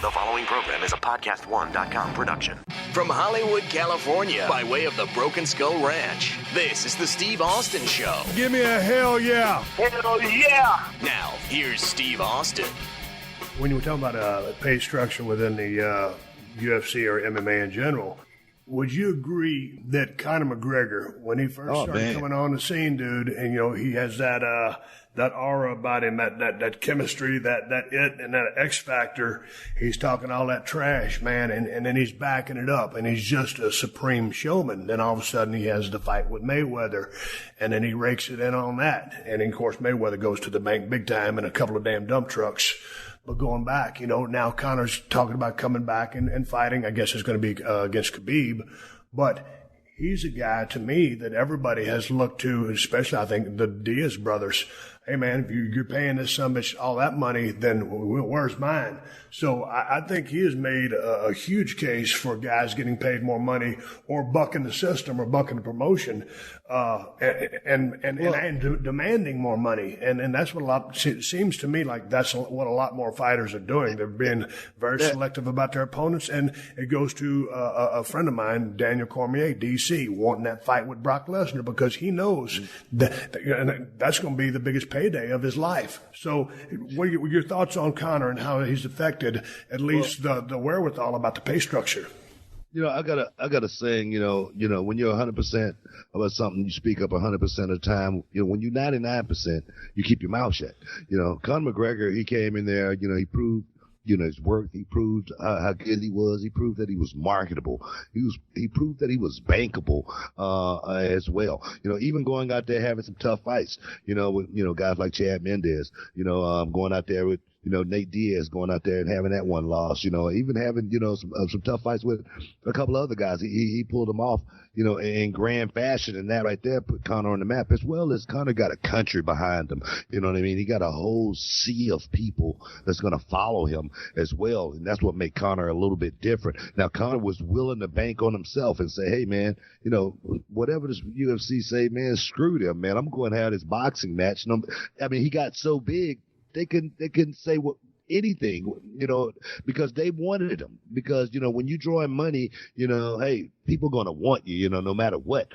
The following program is a PodcastOne.com production. From Hollywood, California, by way of the Broken Skull Ranch, this is the Steve Austin Show. Give me a hell yeah. Hell yeah. Now, here's Steve Austin. When you were talking about pay structure within the UFC or MMA in general, would you agree that Conor McGregor, when he first started coming on the scene, dude, and he has that aura about him, that chemistry, that it and that X factor, he's talking all that trash, man, and then he's backing it up, and he's just a supreme showman. Then all of a sudden he has the fight with Mayweather, and then he rakes it in on that, and of course Mayweather goes to the bank big time in a couple of damn dump trucks. But going back, now Conor's talking about coming back and fighting. I guess it's going to be against Khabib. But he's a guy, to me, that everybody has looked to, especially, I think, the Diaz brothers. Hey, man, if you're paying this so much, all that money, then where's mine? So I think he has made a huge case for guys getting paid more money or bucking the system or bucking the promotion and demanding more money. And that's what it seems to me like that's what a lot more fighters are doing. They're being very selective about their opponents. And it goes to a friend of mine, Daniel Cormier, D.C., wanting that fight with Brock Lesnar because he knows that's going to be the biggest payday of his life. So what are your thoughts on Conor and how he's affected at least the wherewithal about the pay structure? I got a saying, when you're 100% about something, you speak up 100% of the time. When you're 99%, you keep your mouth shut. Conor McGregor, he came in there, he proved, his work. He proved how good he was. He proved that he was marketable. He proved that he was bankable, as well. Even going out there having some tough fights, with, guys like Chad Mendes, going out there with, Nate Diaz going out there and having that one loss, even having, some tough fights with a couple of other guys. He pulled them off, in grand fashion, and that right there put Conor on the map, as well as Conor got a country behind him. You know what I mean? He got a whole sea of people that's going to follow him as well. And that's what made Conor a little bit different. Now, Conor was willing to bank on himself and say, hey, man, whatever this UFC say, man, screw them, man. I'm going to have this boxing match. And he got so big, they couldn't say anything, because they wanted him. Because, when you draw in money, hey, people are going to want you, no matter what,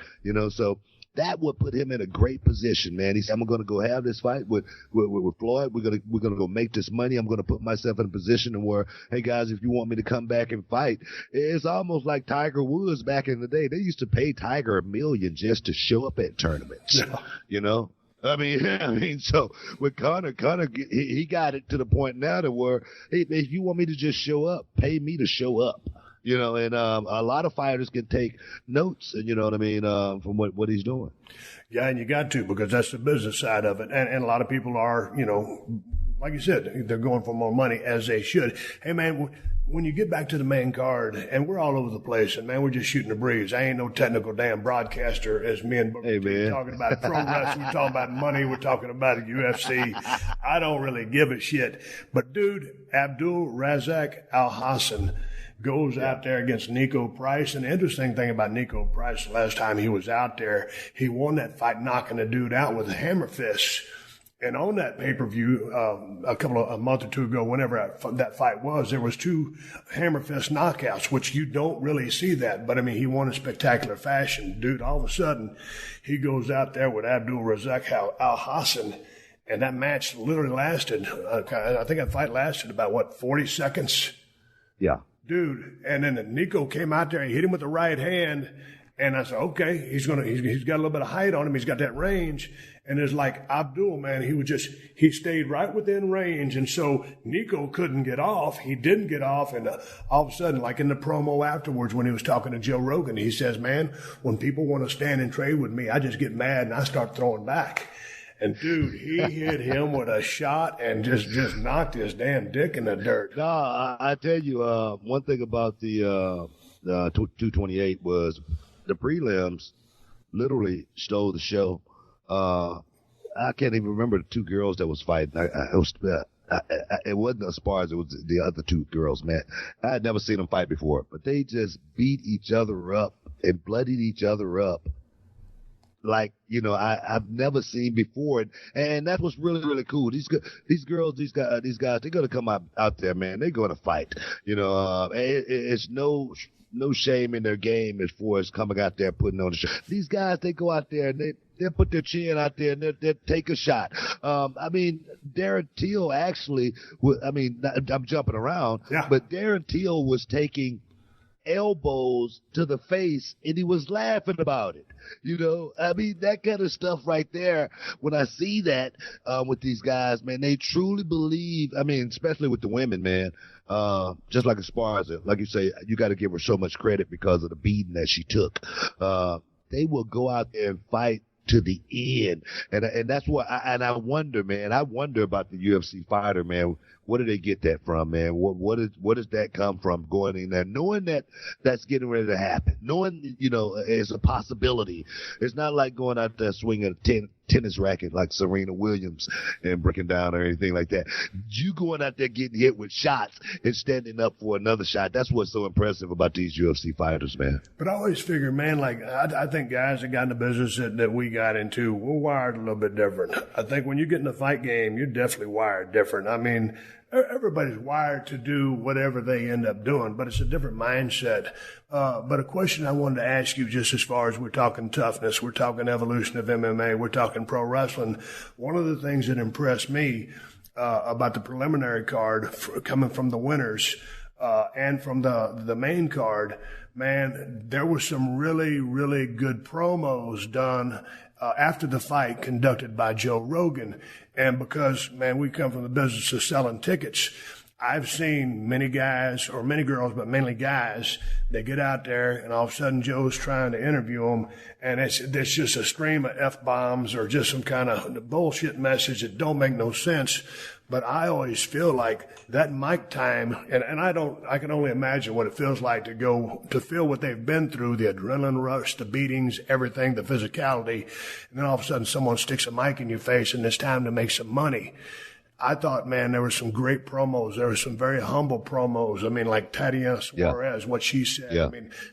so that would put him in a great position, man. He said, I'm going to go have this fight with Floyd. We're going to go make this money. I'm going to put myself in a position where, hey guys, if you want me to come back and fight, it's almost like Tiger Woods back in the day. They used to pay Tiger $1 million just to show up at tournaments, so with Conor, he got it to the point now to where, hey, if you want me to just show up, pay me to show up, and a lot of fighters can take notes, from what he's doing. Yeah, and you got to, because that's the business side of it. And a lot of people are, like you said, they're going for more money, as they should. Hey, man, when you get back to the main card, and we're all over the place, and man, we're just shooting the breeze. I ain't no technical damn broadcaster, as me and Booker T talking about pro wrestling, we're talking about money, we're talking about UFC. I don't really give a shit. But dude, Abdul Razak Al Hassan goes out there against Nico Price. And the interesting thing about Nico Price, last time he was out there, he won that fight knocking the dude out with a hammer fist. And on that pay-per-view, a month or two ago, whenever that fight was, there was 2 hammer fist knockouts, which you don't really see that. But, he won in spectacular fashion. Dude, all of a sudden, he goes out there with Abdul Razak Al Hassan, and that match literally lasted, I think that fight lasted about, 40 seconds? Yeah. Dude, and then Nico came out there and hit him with the right hand, and I said, okay, he's got a little bit of height on him, he's got that range. And it's like Abdul, man, he stayed right within range. And so Nico couldn't get off. He didn't get off. And all of a sudden, like in the promo afterwards, when he was talking to Joe Rogan, he says, man, when people want to stand and trade with me, I just get mad and I start throwing back. And dude, he hit him with a shot and just knocked his damn dick in the dirt. No, I tell you, one thing about the 228 was the prelims literally stole the show. I can't even remember the 2 girls that was fighting. It wasn't Aspars, it was the other 2 girls, man. I had never seen them fight before, but they just beat each other up and bloodied each other up like, I've never seen before. And that's what's really, really cool. These girls, these guys, they're going to come out there, man. They're going to fight. It's no shame in their game as far as coming out there putting on the show. These guys, they go out there and they'll put their chin out there and they'll take a shot. Darren Till actually, I'm jumping around, but Darren Till was taking elbows to the face and he was laughing about it. That kind of stuff right there. When I see that with these guys, man, they truly believe, especially with the women, man, just like as far as like you say, you got to give her so much credit because of the beating that she took. They will go out there and fight to the end. And that's what I wonder, man. I wonder about the UFC fighter, man. Where do they get that from, man? What does that come from, going in there, knowing that that's getting ready to happen, knowing, it's a possibility. It's not like going out there swinging a tennis racket like Serena Williams and breaking down or anything like that. You going out there getting hit with shots and standing up for another shot. That's what's so impressive about these UFC fighters, man. But I always figure, man, like I think guys that got in the business that we got into, we're wired a little bit different. I think when you get in the fight game, you're definitely wired different. Everybody's wired to do whatever they end up doing, but it's a different mindset. But a question I wanted to ask you, just as far as we're talking toughness, we're talking evolution of MMA, we're talking pro wrestling. One of the things that impressed me about the preliminary card coming from the winners and from the main card, man, there were some really, really good promos done after the fight conducted by Joe Rogan. And because, man, we come from the business of selling tickets, I've seen many guys, or many girls, but mainly guys, they get out there and all of a sudden Joe's trying to interview them, and it's just a stream of F-bombs or just some kind of bullshit message that don't make no sense. But I always feel like that mic time, and I can only imagine what it feels like to feel what they've been through, the adrenaline rush, the beatings, everything, the physicality, and then all of a sudden someone sticks a mic in your face and it's time to make some money. I thought, man, there were some great promos. There were some very humble promos. Like Tatiana Suarez, what she said.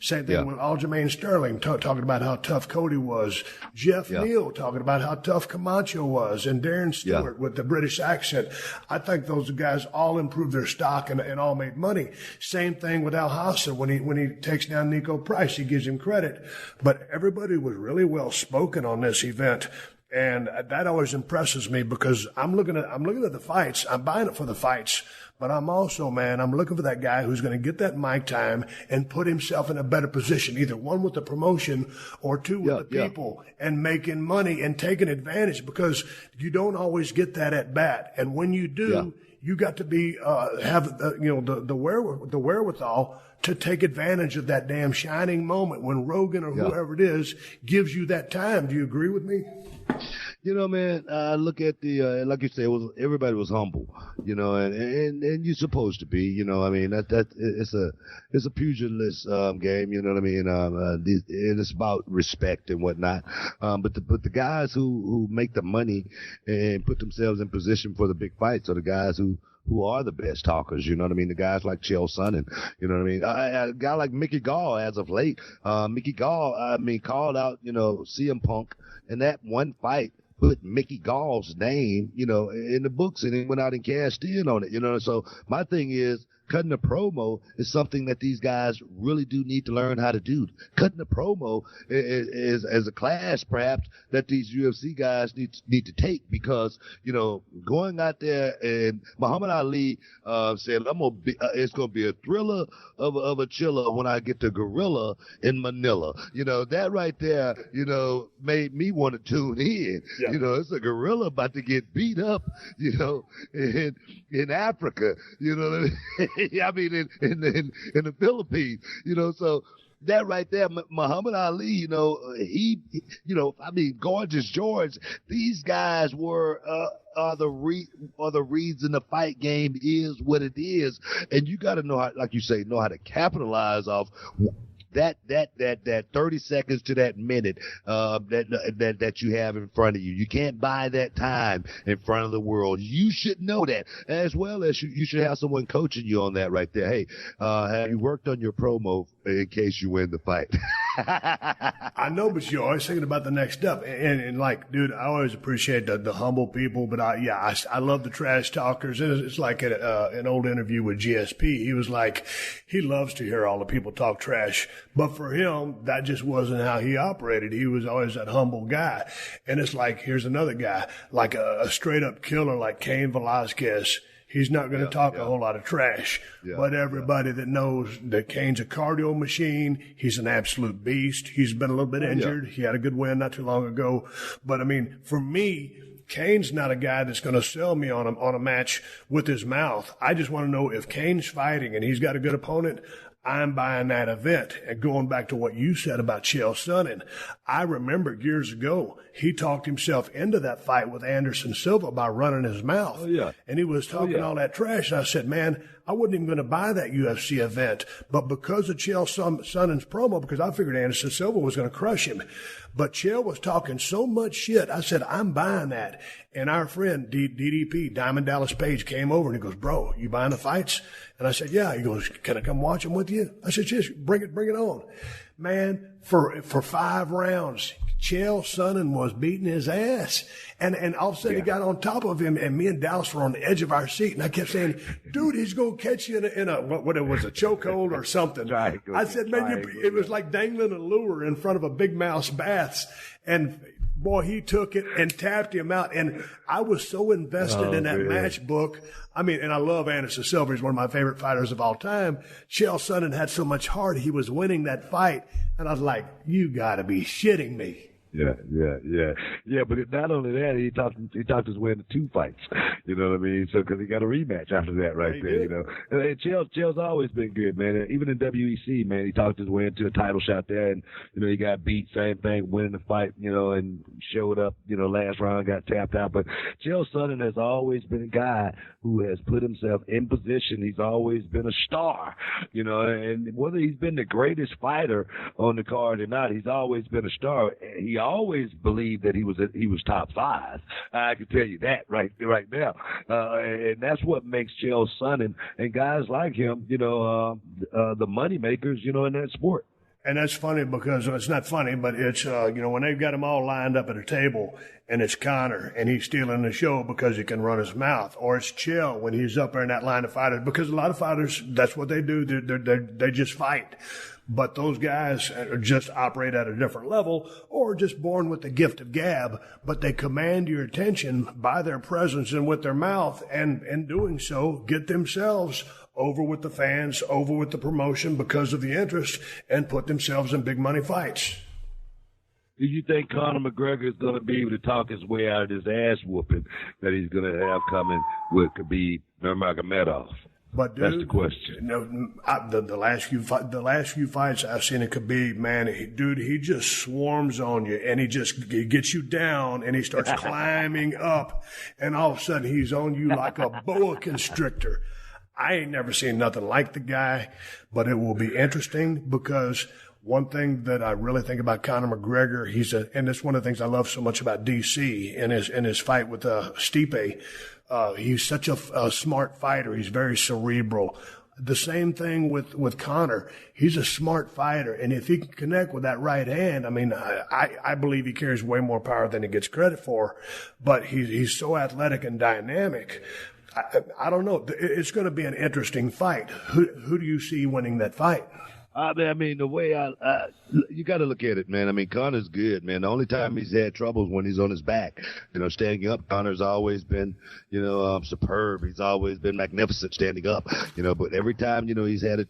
Same thing with Aljamain Sterling, talking about how tough Cody was. Jeff Neal talking about how tough Camacho was. And Darren Stewart with the British accent. I think those guys all improved their stock and all made money. Same thing with Al Hassan when he takes down Nico Price. He gives him credit. But everybody was really well spoken on this event. And that always impresses me because I'm looking at the fights. I'm buying it for the fights, but I'm also, man, I'm looking for that guy who's going to get that mic time and put himself in a better position, either one with the promotion or two with the people and making money and taking advantage, because you don't always get that at bat. And when you do, you got to be, have the wherewithal to take advantage of that damn shining moment when Rogan or whoever it is gives you that time. Do you agree with me? Man, I look at the, like you say, everybody was humble, and you're supposed to be, it's a pugilist, game, you know what I mean? And it's about respect and whatnot. But the guys who make the money and put themselves in position for the big fights are the guys who are the best talkers, you know what I mean? The guys like Chael Sonnen, you know what I mean? A guy like Mickey Gall as of late. Mickey Gall, called out, CM Punk, and that one fight put Mickey Gall's name, in the books, and he went out and cashed in on it, So my thing is, cutting a promo is something that these guys really do need to learn how to do. Cutting a promo is as a class, perhaps, that these UFC guys need to take, because, going out there, and Muhammad Ali said, it's going to be a thriller of a chiller when I get to Gorilla in Manila. That right there, made me want to tune in. Yeah. It's a gorilla about to get beat up, in Africa, I mean, in the Philippines, so that right there, Muhammad Ali, Gorgeous George, these guys are the reason the fight game is what it is, and you got to know how, like you say, know how to capitalize off that 30 seconds to that minute that you have in front of you. You can't buy that time in front of the world. You should know that, as well as you should have someone coaching you on that right there. Hey, have you worked on your promo in case you win the fight? I know, but you're always thinking about the next step. And like, dude, I always appreciate the humble people, but I love the trash talkers. And it's like an old interview with GSP. He was like, he loves to hear all the people talk trash. But for him, that just wasn't how he operated. He was always that humble guy. And it's like, here's another guy, like a straight up killer like Cain Velasquez. He's not going to talk a whole lot of trash, but everybody that knows that Cain's a cardio machine, he's an absolute beast. He's been a little bit injured. He had a good win not too long ago. But I mean, for me, Cain's not a guy that's going to sell me on a match with his mouth. I just want to know if Cain's fighting and he's got a good opponent, I'm buying that event. And going back to what you said about Chael Sonnen, I remember years ago, he talked himself into that fight with Anderson Silva by running his mouth. And he was talking all that trash. And I said, man, I wasn't even going to buy that UFC event. But because of Chael Sonnen's promo, because I figured Anderson Silva was going to crush him. But Chael was talking so much shit. I said, I'm buying that. And our friend, DDP, Diamond Dallas Page, came over and he goes, bro, you buying the fights? And I said, yeah. He goes, can I come watch them with you? I said, yes, bring it on. Man, for 5 rounds, Chael Sonnen was beating his ass. And all of a sudden he got on top of him, and me and Dallas were on the edge of our seat. And I kept saying, dude, he's going to catch you in a what it was, a chokehold or something. I said, man, it was like dangling a lure in front of a big mouse bass. And boy, he took it and tapped him out. And I was so invested in that match book. I mean, and I love Anderson Silva. He's one of my favorite fighters of all time. Chael Sonnen had so much heart. He was winning that fight. And I was like, you got to be shitting me. Yeah, but not only that, he talked his way into 2 fights. You know what I mean? So, because he got a rematch after that right there, you know. And Chael's always been good, man. Even in WEC, man, he talked his way into a title shot there, and, you know, he got beat, same thing, winning the fight, you know, and showed up, you know, last round, got tapped out. But Chael Sonnen has always been a guy who has put himself in position. He's always been a star, you know, and whether he's been the greatest fighter on the card or not, he's always been a star. He always believed that he was top 5. I can tell you that right now, and that's what makes Chael Sonnen and guys like him, you know, the money makers, you know, in that sport. And that's funny because it's not funny, but it's, you know, when they've got them all lined up at a table and it's Conor and he's stealing the show because he can run his mouth, or it's Chael when he's up there in that line of fighters, because a lot of fighters, that's what they do. They just fight. But those guys just operate at a different level, or just born with the gift of gab, but they command your attention by their presence and with their mouth, and in doing so, get themselves over with the fans, over with the promotion because of the interest, and put themselves in big money fights. Do you think Conor McGregor is going to be able to talk his way out of this ass whooping that he's going to have coming with Khabib Nurmagomedov? But dude, that's the question. You know, the last few fights I've seen in Khabib, man, he just swarms on you, and he gets you down, and he starts climbing up, and all of a sudden he's on you like a boa constrictor. I ain't never seen nothing like the guy, but it will be interesting because one thing that I really think about Conor McGregor, and it's one of the things I love so much about DC in his fight with Stipe. He's such a smart fighter. He's very cerebral. The same thing with Conor. He's a smart fighter, and if he can connect with that right hand, I mean, I believe he carries way more power than he gets credit for. But he's so athletic and dynamic. I don't know. It's going to be an interesting fight. Who do you see winning that fight? I mean, the way you got to look at it, man. I mean, Conor's good, man. The only time he's had trouble is when he's on his back. You know, standing up, Conor's always been, you know, superb. He's always been magnificent standing up, you know, but every time, you know, he's had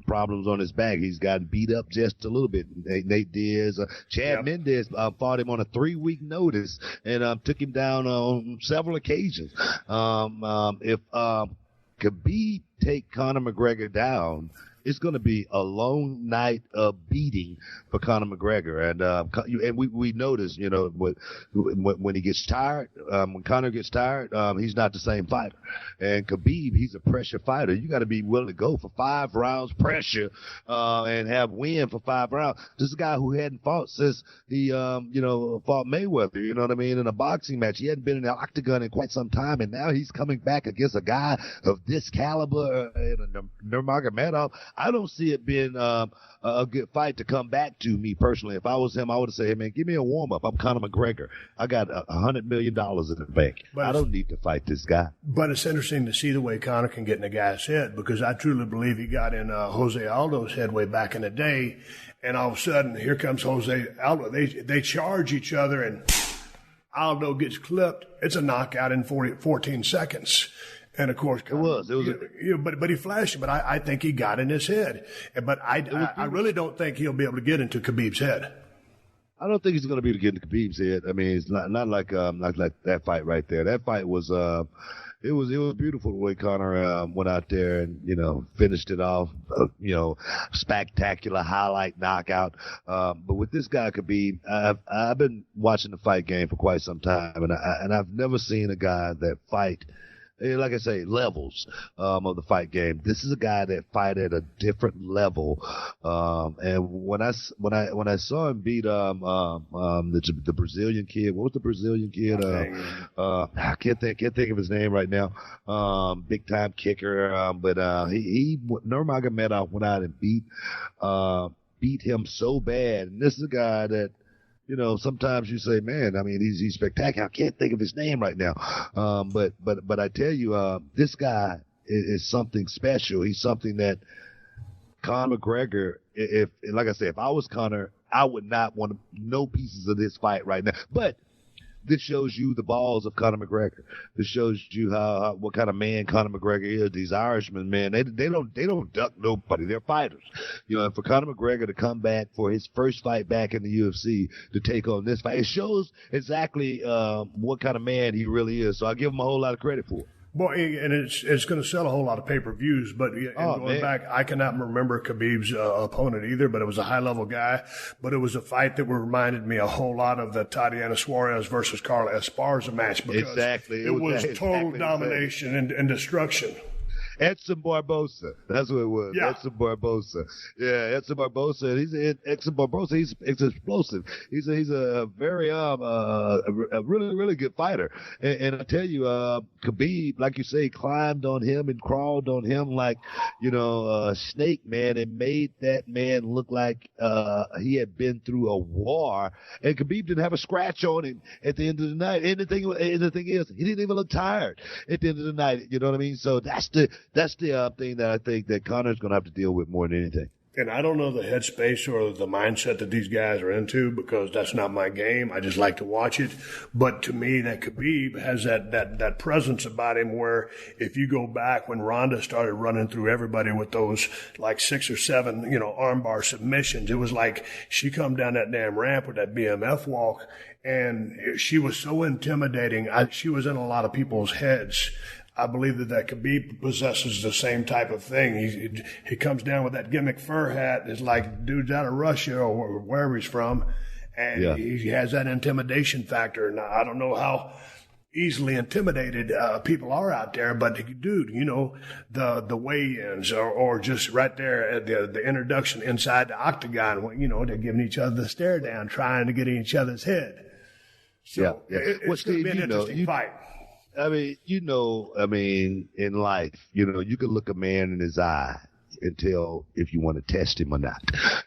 problems on his back, he's gotten beat up just a little bit. Nate Diaz, Chad Mendez fought him on a 3-week notice and took him down on several occasions. If Khabib take Conor McGregor down, it's going to be a long night of beating for Conor McGregor, and we notice, you know, when he gets tired, when Conor gets tired, he's not the same fighter. And Khabib, he's a pressure fighter. You got to be willing to go for 5 rounds pressure and have win for 5 rounds. This is a guy who hadn't fought since he fought Mayweather. You know what I mean? In a boxing match, he hadn't been in the octagon in quite some time, and now he's coming back against a guy of this caliber, Nurmagomedov. I don't see it being a good fight to come back to me personally. If I was him, I would say, hey, man, give me a warm-up. I'm Conor McGregor. I got $100 million in the bank. I don't need to fight this guy. But it's interesting to see the way Conor can get in a guy's head, because I truly believe he got in Jose Aldo's head way back in the day, and all of a sudden, here comes Jose Aldo. They charge each other, and Aldo gets clipped. It's a knockout in 14 seconds. And of course, but he flashed it. But I think he got in his head. But I really don't think he'll be able to get into Khabib's head. I don't think he's going to be able to get into Khabib's head. I mean, it's not like that fight right there. That fight was it was beautiful the way Conor went out there and finished it off. Spectacular highlight knockout. But with this guy Khabib, I've been watching the fight game for quite some time, and I've never seen a guy that fight. Like I say, levels of the fight game. This is a guy that fight at a different level. And when I saw him beat the Brazilian kid, what was the Brazilian kid? I can't think of his name right now. Big time kicker. But Nurmagomedov went out and beat him so bad. And this is a guy that, sometimes you say, man, I mean, he's spectacular. I can't think of his name right now. But I tell you, this guy is something special. He's something that Conor McGregor, if I was Conor, I would not want no pieces of this fight right now. But this shows you the balls of Conor McGregor. This shows you what kind of man Conor McGregor is. These Irishmen, man, they don't duck nobody. They're fighters. And for Conor McGregor to come back for his first fight back in the UFC to take on this fight, it shows exactly what kind of man he really is. So I give him a whole lot of credit for it. Boy, and it's going to sell a whole lot of pay-per-views, but going back, I cannot remember Khabib's opponent either, but it was a high-level guy. But it was a fight that reminded me a whole lot of the Tatiana Suarez versus Carla Esparza match, because it was total domination and destruction. Edson Barbosa. That's what it was. Yeah. Edson Barbosa. Yeah, Edson Barbosa. He's explosive. He's a very a really, really good fighter. And I tell you, Khabib, like you say, climbed on him and crawled on him like, a snake, man, and made that man look like he had been through a war. And Khabib didn't have a scratch on him at the end of the night. And the thing is, he didn't even look tired at the end of the night. You know what I mean? So that's the thing that I think that Conor's going to have to deal with more than anything. And I don't know the headspace or the mindset that these guys are into, because that's not my game. I just like to watch it. But to me, that Khabib has that presence about him where if you go back when Ronda started running through everybody with those like 6 or 7, armbar submissions, it was like she come down that damn ramp with that BMF walk, and she was so intimidating. She was in a lot of people's heads. I believe that Khabib possesses the same type of thing. He comes down with that gimmick fur hat. It's like dude's out of Russia or wherever he's from, and he has that intimidation factor. Now, I don't know how easily intimidated people are out there, but dude, the weigh-ins or just right there at the introduction inside the octagon, they're giving each other the stare down, trying to get in each other's head. So it's going to be an interesting fight. I mean, in life, you can look a man in his eye and tell if you want to test him or not.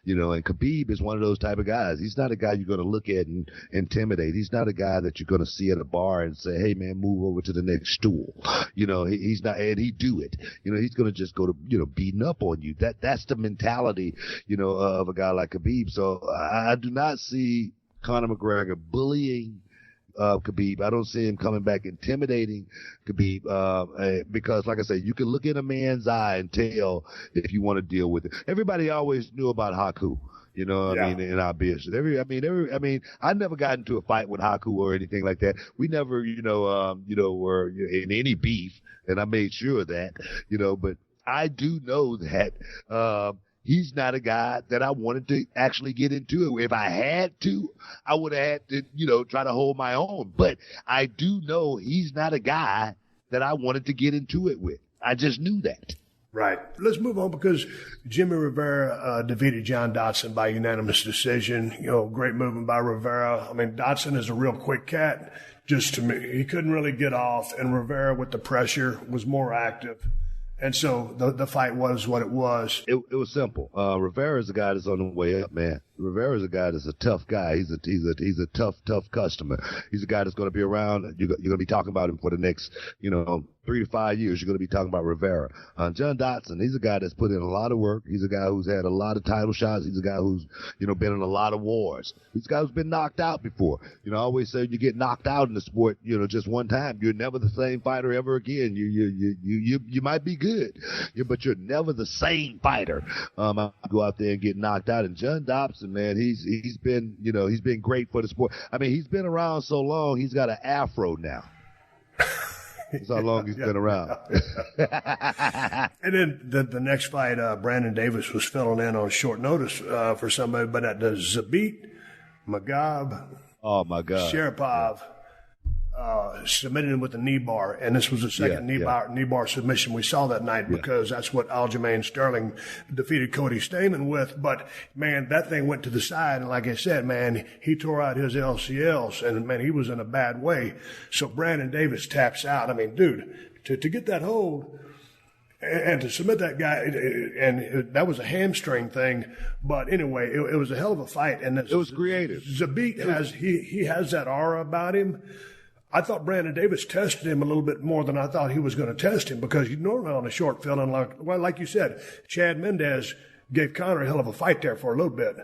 And Khabib is one of those type of guys. He's not a guy you're going to look at and intimidate. He's not a guy that you're going to see at a bar and say, hey, man, move over to the next stool. He's not, and he do it. He's going to just go to, beating up on you. That's the mentality, of a guy like Khabib. So I do not see Conor McGregor bullying Khabib. I don't see him coming back intimidating Khabib because, like I say, you can look in a man's eye and tell if you want to deal with it. Everybody always knew about Haku. I mean, in our business. I never got into a fight with Haku or anything like that. We never, were in any beef, and I made sure of that, but I do know that, he's not a guy that I wanted to actually get into it. If I had to, I would have had to, try to hold my own. But I do know he's not a guy that I wanted to get into it with. I just knew that. Right. Let's move on, because Jimmy Rivera defeated John Dodson by unanimous decision. Great movement by Rivera. I mean, Dodson is a real quick cat. Just to me, he couldn't really get off, and Rivera with the pressure was more active. And so the fight was what it was. It was simple. Rivera's a guy that's on the way up, man. Rivera's a guy that's a tough guy. He's a tough customer. He's a guy that's going to be around. You're going to be talking about him for the next, 3 to 5 years. You're going to be talking about Rivera. John Dodson, he's a guy that's put in a lot of work. He's a guy who's had a lot of title shots. He's a guy who's, been in a lot of wars. He's a guy who's been knocked out before. I always say you get knocked out in the sport, just one time. You're never the same fighter ever again. You might be good, but you're never the same fighter. I go out there and get knocked out. And John Dobson, man, he's been great for the sport. I mean, he's been around so long. He's got an afro now. That's how long he's been around. And then the next fight, Brandon Davis was filling in on short notice for somebody, but at the Zabit Magab, oh my God, Sharapov submitted him with a knee bar, and this was the second knee bar submission we saw that night because that's what Aljamain Sterling defeated Cody Stamann with. But man, that thing went to the side, and like I said, man, he tore out his LCLs, and man, he was in a bad way. So Brandon Davis taps out. I mean, dude, to get that hold and to submit that guy, and that was a hamstring thing. But anyway, it was a hell of a fight, and it was creative. Zabit he has that aura about him. I thought Brandon Davis tested him a little bit more than I thought he was going to test him because you normally on a short field, and like you said, Chad Mendez gave Conor a hell of a fight there for a little bit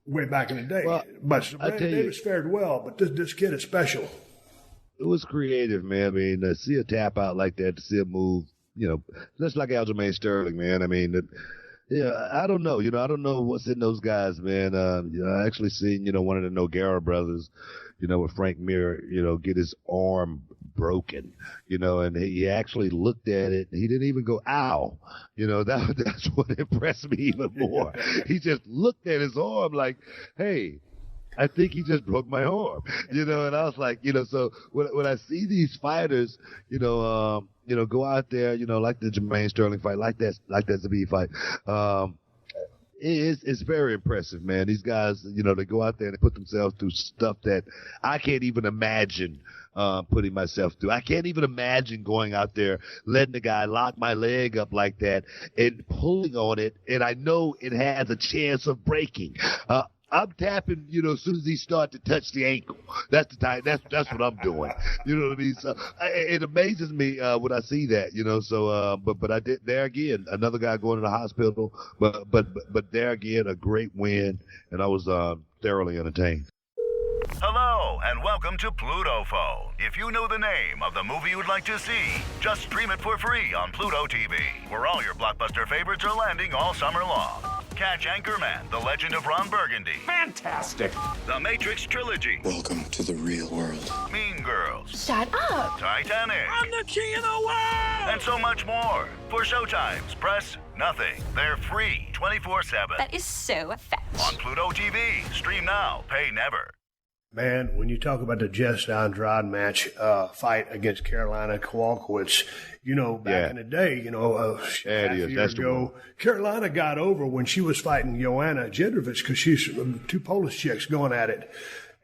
way back in the day. Well, but Brandon Davis fared well, but this kid is special. It was creative, man. I mean, to see a tap out like that, to see a move, just like Aljamain Sterling, man. I mean, I don't know. I don't know what's in those guys, man. I actually seen, one of the Nogueira brothers, with Frank Mir, get his arm broken, and he actually looked at it. He didn't even go, ow. That's what impressed me even more. He just looked at his arm like, hey, I think he just broke my arm, and I was like, so when I see these fighters, go out there, like the Jermaine Sterling fight, like that Zabit fight, it's very impressive, man. These guys, they go out there and they put themselves through stuff that I can't even imagine putting myself through. I can't even imagine going out there, letting the guy lock my leg up like that and pulling on it, and I know it has a chance of breaking. I'm tapping, as soon as he start to touch the ankle. That's the time. That's what I'm doing. You know what I mean? So it amazes me when I see that. So but I did there again. Another guy going to the hospital. But there again, a great win, and I was thoroughly entertained. Hello, and welcome to Pluto Phone. If you know the name of the movie you would like to see, just stream it for free on Pluto TV, where all your blockbuster favorites are landing all summer long. Catch Anchorman, The Legend of Ron Burgundy. Fantastic. The Matrix Trilogy. Welcome to the real world. Mean Girls. Shut up. Titanic. I'm the king of the world. And so much more. For showtimes, press nothing. They're free 24/7. That is so fetch. On Pluto TV. Stream now. Pay never. Man, when you talk about the Jess Andrade match, fight against Carolina Kowalkiewicz, back in the day, half a year ago, Carolina got over when she was fighting Joanna Jedrzejczyk because she's two Polish chicks going at it.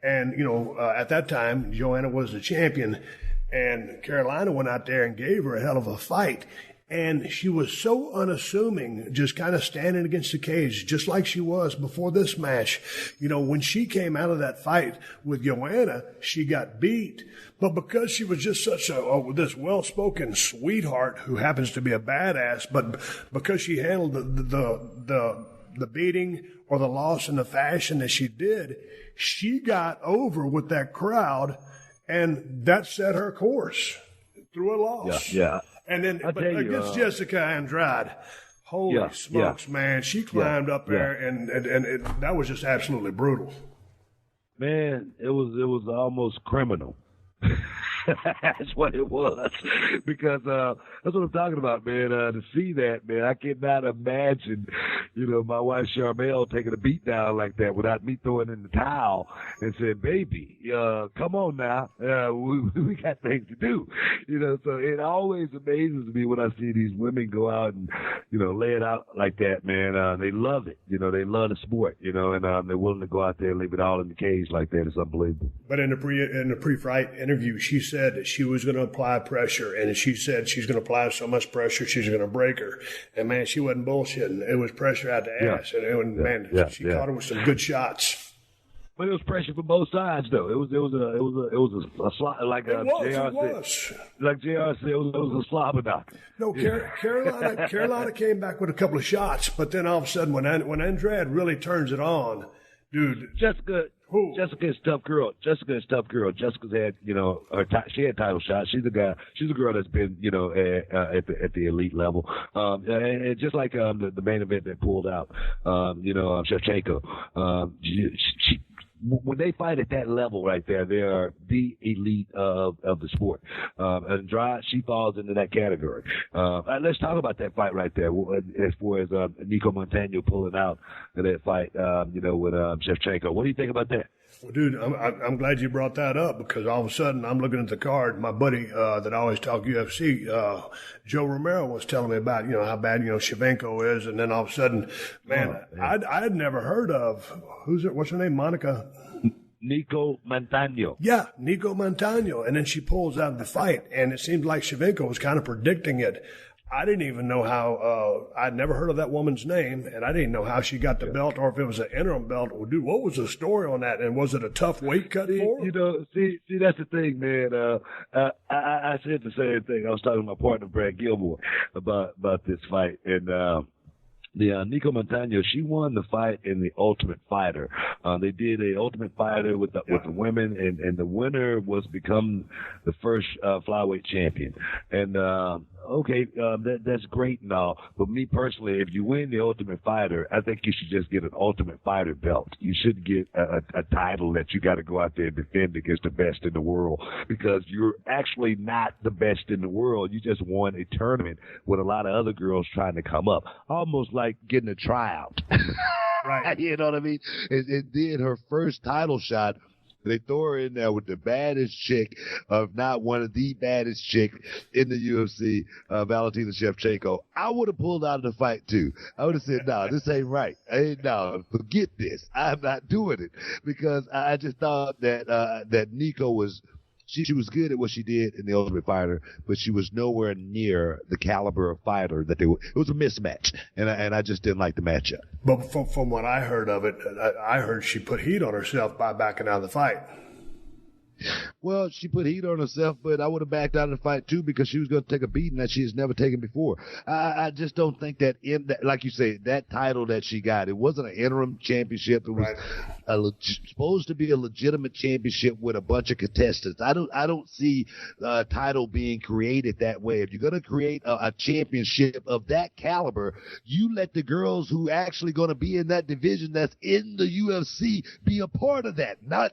And, at that time, Joanna was the champion, and Carolina went out there and gave her a hell of a fight. And she was so unassuming, just kind of standing against the cage, just like she was before this match. When she came out of that fight with Joanna, she got beat. But because she was just such this well-spoken sweetheart who happens to be a badass, but because she handled the beating or the loss in the fashion that she did, she got over with that crowd, and that set her course through a loss. Yeah. And then against Jessica Andrade, holy smokes, man. She climbed up there, and that was just absolutely brutal. Man, it was almost criminal. That's what it was. Because that's what I'm talking about, man. To see that, man, I cannot imagine, my wife Charmel taking a beat down like that without me throwing in the towel and saying, baby, come on now. We got things to do. So it always amazes me when I see these women go out and, lay it out like that, man. They love it. They love the sport, and they're willing to go out there and leave it all in the cage like that. It's unbelievable. But in the pre-fight interview, she said that she was going to apply pressure, and she said she's going to apply so much pressure she's going to break her. And man, she wasn't bullshitting. It was pressure out the ass, and she caught her with some good shots. But it was pressure for both sides, though. It was a slot, like JR said. Like JR said, it was a slobber knocker. No, Carolina came back with a couple of shots, but then all of a sudden, when Andrade really turns it on, dude. Jessica is a tough girl. Jessica's had, she had title shots. She's a girl that's been, at the elite level. And just like the main event that pulled out, Shevchenko. When they fight at that level right there, they are the elite of the sport. Andrade, she falls into that category. Let's talk about that fight right there. As far as Nico Montano pulling out in that fight, with Shevchenko. What do you think about that? Well, dude, I'm glad you brought that up, because all of a sudden I'm looking at the card. My buddy that I always talk UFC, Joe Romero, was telling me about how bad Shevchenko is, and then all of a sudden, man. I had never heard of what's her name, Monica. Nico Montano. Yeah, Nico Montano, and then she pulls out of the fight, and it seemed like Shevchenko was kind of predicting it. I didn't even know how, I'd never heard of that woman's name, and I didn't know how she got the belt or if it was an interim belt. Well, dude, what was the story on that? And was it a tough weight cut for her? See, that's the thing, man. I said the same thing. I was talking to my partner, Brad Gilmore, about this fight, and the Nico Montano, she won the fight in the Ultimate Fighter. They did a Ultimate Fighter with the women, and the winner was become the first flyweight champion. And that's great and all, but me personally, if you win the Ultimate Fighter, I think you should just get an Ultimate Fighter belt. You shouldn't get a title that you got to go out there and defend against the best in the world, because you're actually not the best in the world. You just won a tournament with a lot of other girls trying to come up, almost like getting a tryout. Right. You know what I mean? And then her first title shot, they throw her in there with the baddest chick, if not one of the baddest chick in the UFC, Valentina Shevchenko. I would have pulled out of the fight too. I would have said, no, this ain't right. Forget this. I'm not doing it, because I just thought that Nico was. She was good at what she did in the Ultimate Fighter, but she was nowhere near the caliber of fighter that they were. It was a mismatch, and I just didn't like the matchup. But from what I heard of it, I heard she put heat on herself by backing out of the fight. Well, she put heat on herself, but I would have backed out of the fight too, because she was going to take a beating that she has never taken before. I just don't think that like you say, that title that she got, it wasn't an interim championship. It was supposed to be a legitimate championship with a bunch of contestants. I don't see a title being created that way. If you're going to create a championship of that caliber, you let the girls who actually going to be in that division that's in the UFC be a part of that. Not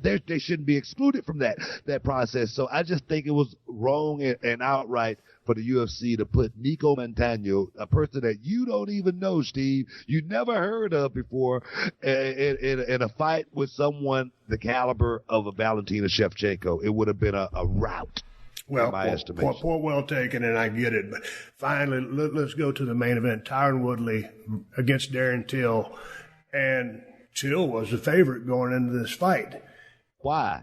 they shouldn't be excluded from that process. So I just think it was wrong and outright for the UFC to put Nico Montano, a person that you don't even know, Steve, you never heard of before, in a fight with someone the caliber of a Valentina Shevchenko. It would have been a rout. Well, point well taken, and I get it. But finally, let's go to the main event. Tyron Woodley against Darren Till, and Till was the favorite going into this fight. Why?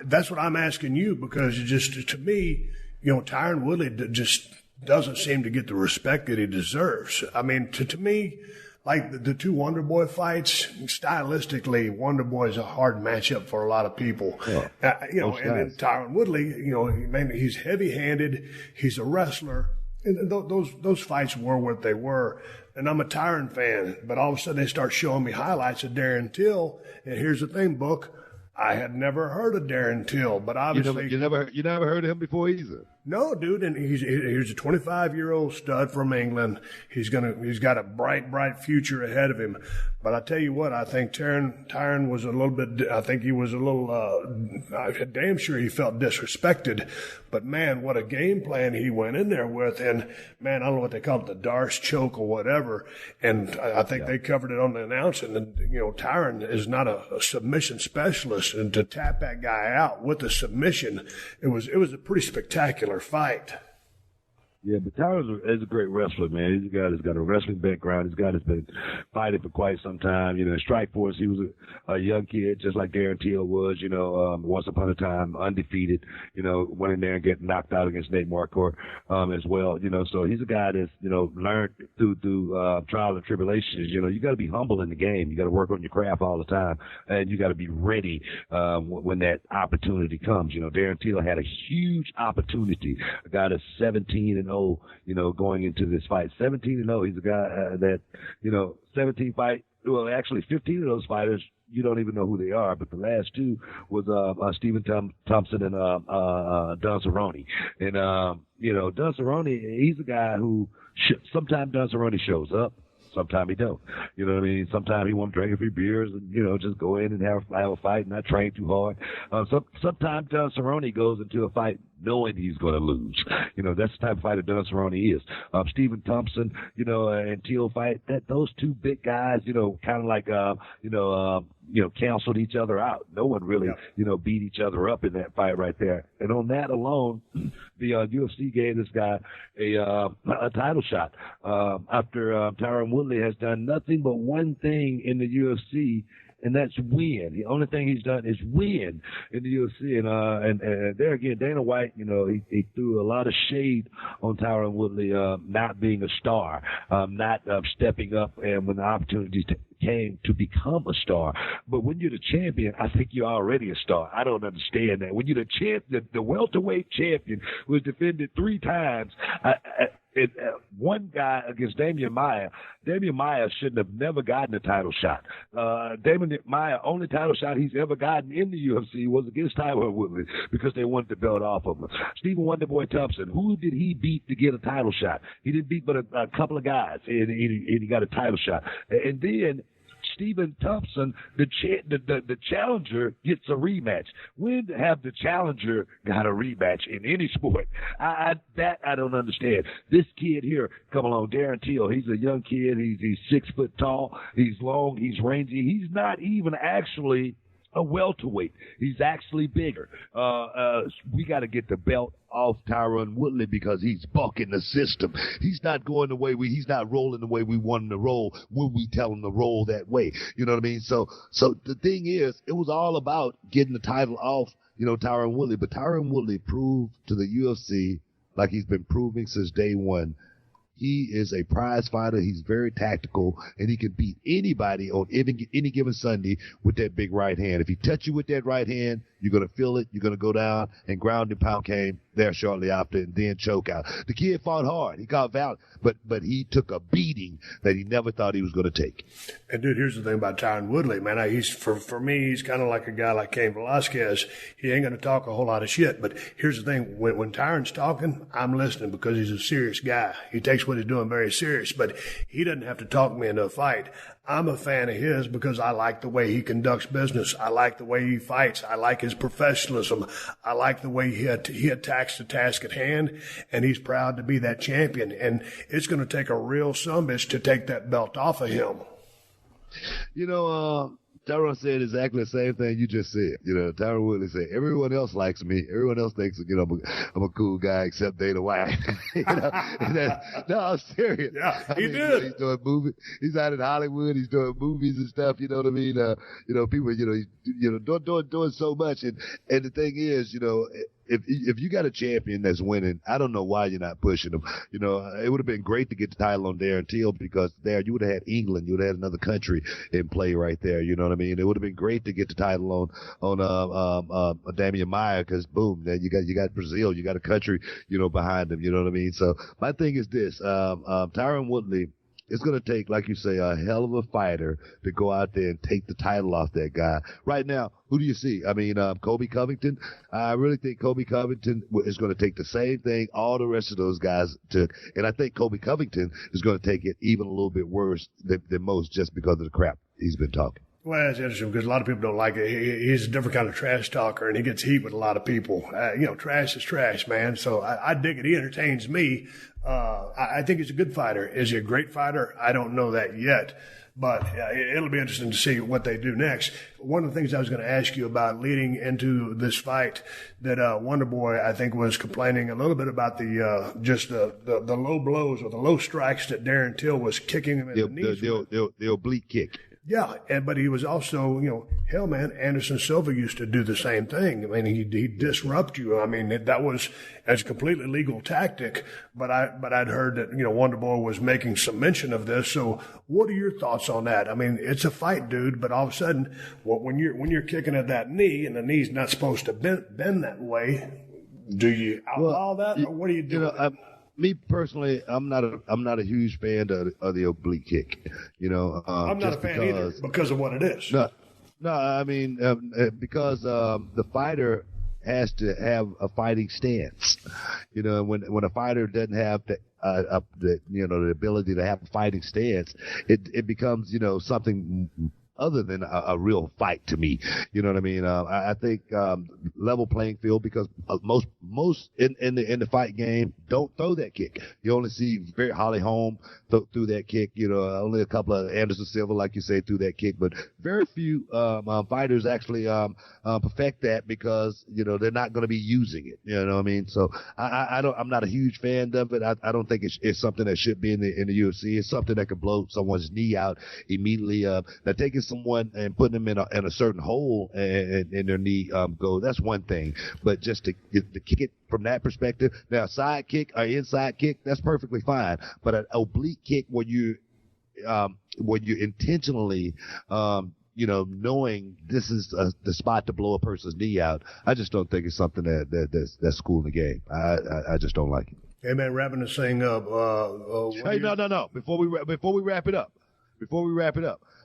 That's what I'm asking you, because it just, to me, Tyron Woodley just doesn't seem to get the respect that he deserves. I mean, to me, like the two Wonder Boy fights, stylistically, Wonder Boy is a hard matchup for a lot of people. Yeah, and then Tyron Woodley, he's heavy-handed, he's a wrestler, and those fights were what they were. And I'm a Tyron fan, but all of a sudden they start showing me highlights of Darren Till, and here's the thing, Book. I had never heard of Darren Till, but obviously you never heard of him before either. No, dude, and he's a 25-year-old stud from England. He's got a bright future ahead of him. But I tell you what, I think Tyron was a little bit. I think he was a little. I'm damn sure he felt disrespected. But man, what a game plan he went in there with, and man, I don't know what they call it, the Darce choke or whatever. And I think they covered it on the announcing. And Tyron is not a submission specialist, and to tap that guy out with a submission, it was a pretty spectacular fight. Yeah, but Tyron is a great wrestler, man. He's a guy that's got a wrestling background. He's a guy that's been fighting for quite some time. You know, in Strikeforce, he was a young kid, just like Darren Till was, you know, once upon a time, undefeated, you know, went in there and get knocked out against Nate Marquardt as well, you know. So he's a guy that's, you know, learned through trial and tribulations. You know, you got to be humble in the game. You got to work on your craft all the time, and you got to be ready when that opportunity comes. You know, Darren Till had a huge opportunity. A guy that's 17-0, you know, going into this fight. 17-0. He's a guy that, you know, 17 fight. Well, actually, 15 of those fighters, you don't even know who they are. But the last two was Stephen Thompson and Don Cerrone. And you know, Don Cerrone, he's a guy who sometimes Don Cerrone shows up. Sometimes he don't. You know what I mean? Sometimes he want to drink a few beers and, you know, just go in and have a fight and not train too hard. Sometimes Don Cerrone goes into a fight knowing he's going to lose. You know, that's the type of fighter Don Cerrone is. Stephen Thompson, you know, and Teal fight, those two big guys, you know, kind of like, canceled each other out. No one really, you know, beat each other up in that fight right there. And on that alone, the UFC gave this guy a title shot after Tyron Woodley has done nothing but one thing in the UFC, and that's win. The only thing he's done is win in the UFC. And there again, Dana White, you know, he threw a lot of shade on Tyron Woodley not being a star, not stepping up, and when the opportunity came to become a star. But when you're the champion, I think you're already a star. I don't understand that. When you're the champion, the welterweight champion was defended 3 times. One guy against Damian Maia. Damian Maia shouldn't have never gotten a title shot. Damian Maia, only title shot he's ever gotten in the UFC was against Tyron Woodley because they wanted the belt off of him. Stephen Wonderboy Thompson, who did he beat to get a title shot? He didn't beat but a couple of guys, and he got a title shot. And then Stephen Thompson, the challenger, gets a rematch. When have the challenger got a rematch in any sport? I don't understand. This kid here, come along, Darren Till. He's a young kid. He's 6 foot tall. He's long. He's rangy. He's not even actually a welterweight. He's actually bigger. We got to get the belt off Tyron Woodley because he's bucking the system. He's not going the way he's not rolling the way we want him to roll when we tell him to roll that way. You know what I mean? So the thing is, it was all about getting the title off, you know, Tyron Woodley. But Tyron Woodley proved to the UFC, like he's been proving since day one, he is a prize fighter. He's very tactical, and he can beat anybody on any given Sunday with that big right hand. If he touch you with that right hand, you're going to feel it. You're going to go down, and ground and pound came there shortly after, and then choke out. The kid fought hard. He got valiant, but he took a beating that he never thought he was going to take. And, dude, here's the thing about Tyron Woodley, man. He's for me, he's kind of like a guy like Cain Velasquez. He ain't going to talk a whole lot of shit, but here's the thing. When Tyron's talking, I'm listening because he's a serious guy. He takes what he's doing very serious, but he doesn't have to talk me into a fight. I'm a fan of his because I like the way he conducts business. I like the way he fights. I like his professionalism. I like the way he attacks the task at hand, and he's proud to be that champion. And it's going to take a real sumbitch to take that belt off of him. You know, Tyron said exactly the same thing you just said. You know, Tyron Woodley said, everyone else likes me. Everyone else thinks, you know, I'm a cool guy except Dana White. You know, no, I'm serious. Yeah, he did. He's doing movies. He's out in Hollywood. He's doing movies and stuff. You know what I mean? You know, people, doing so much. And the thing is, you know, if you got a champion that's winning, I don't know why you're not pushing him. You know, it would have been great to get the title on Darren Till because there you would have had England, you would have had another country in play right there. You know what I mean? It would have been great to get the title on Damian Maia because boom, then you got Brazil, you got a country, you know, behind him. You know what I mean? So my thing is this: Tyron Woodley. It's going to take, like you say, a hell of a fighter to go out there and take the title off that guy. Right now, who do you see? I mean, Kobe Covington. I really think Kobe Covington is going to take the same thing all the rest of those guys took. And I think Kobe Covington is going to take it even a little bit worse than most just because of the crap he's been talking. Well, that's interesting because a lot of people don't like it. He's a different kind of trash talker, and he gets heat with a lot of people. Trash is trash, man. So I dig it. He entertains me. I think he's a good fighter. Is he a great fighter? I don't know that yet. But it'll be interesting to see what they do next. One of the things I was going to ask you about leading into this fight, that Wonder Boy, I think, was complaining a little bit about the low blows or the low strikes that Darren Till was kicking him in the knees. The oblique kick. Yeah, but he was also, hell, man, Anderson Silva used to do the same thing. I mean, he disrupt you. I mean, that's a completely legal tactic. But I'd heard that Wonder Boy was making some mention of this. So, what are your thoughts on that? I mean, it's a fight, dude. But all of a sudden, when you're kicking at that knee and the knee's not supposed to bend that way, do you outlaw that, or what do you do? Me personally, I'm not a huge fan of the oblique kick. I'm not a fan either because of what it is. No, I mean because the fighter has to have a fighting stance. When a fighter doesn't have the ability to have a fighting stance, it becomes something other than a real fight to me. You know what I mean? I think level playing field, because most in the fight game don't throw that kick. You only see Holly Holm threw that kick. Only a couple of Anderson Silva, like you say, threw that kick, but very few fighters actually perfect that because they're not going to be using it. You know what I mean? So I'm not a huge fan of it. I don't think it's something that should be in the UFC. It's something that could blow someone's knee out immediately. Now taking someone and putting them in a certain hole and their knee that's one thing, but just to kick it from that perspective. Now, side kick or inside kick, that's perfectly fine, but an oblique kick where you intentionally knowing this is the spot to blow a person's knee out, I just don't think it's something that's cool in the game. I just don't like it. Hey man, wrapping this thing up. Hey, no. Before we wrap it up,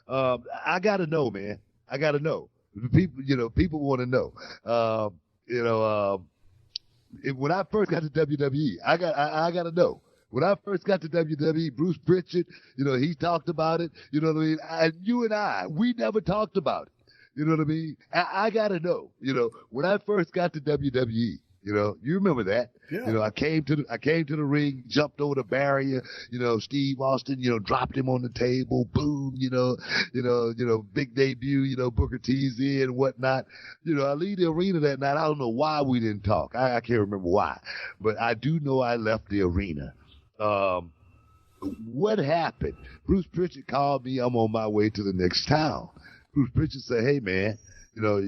I gotta know, man. I gotta know. People want to know. When I first got to WWE, I gotta know. When I first got to WWE, Bruce Pritchard, he talked about it. You know what I mean? And you and we never talked about it. You know what I mean? I gotta know. When I first got to WWE. You remember that? Yeah. I came to the ring, jumped over the barrier. Steve Austin, dropped him on the table. Boom. Big debut. Booker T's in and whatnot. I leave the arena that night. I don't know why we didn't talk. I can't remember why, but I do know I left the arena. What happened? Bruce Pritchard called me. I'm on my way to the next town. Bruce Pritchard said, "Hey man, what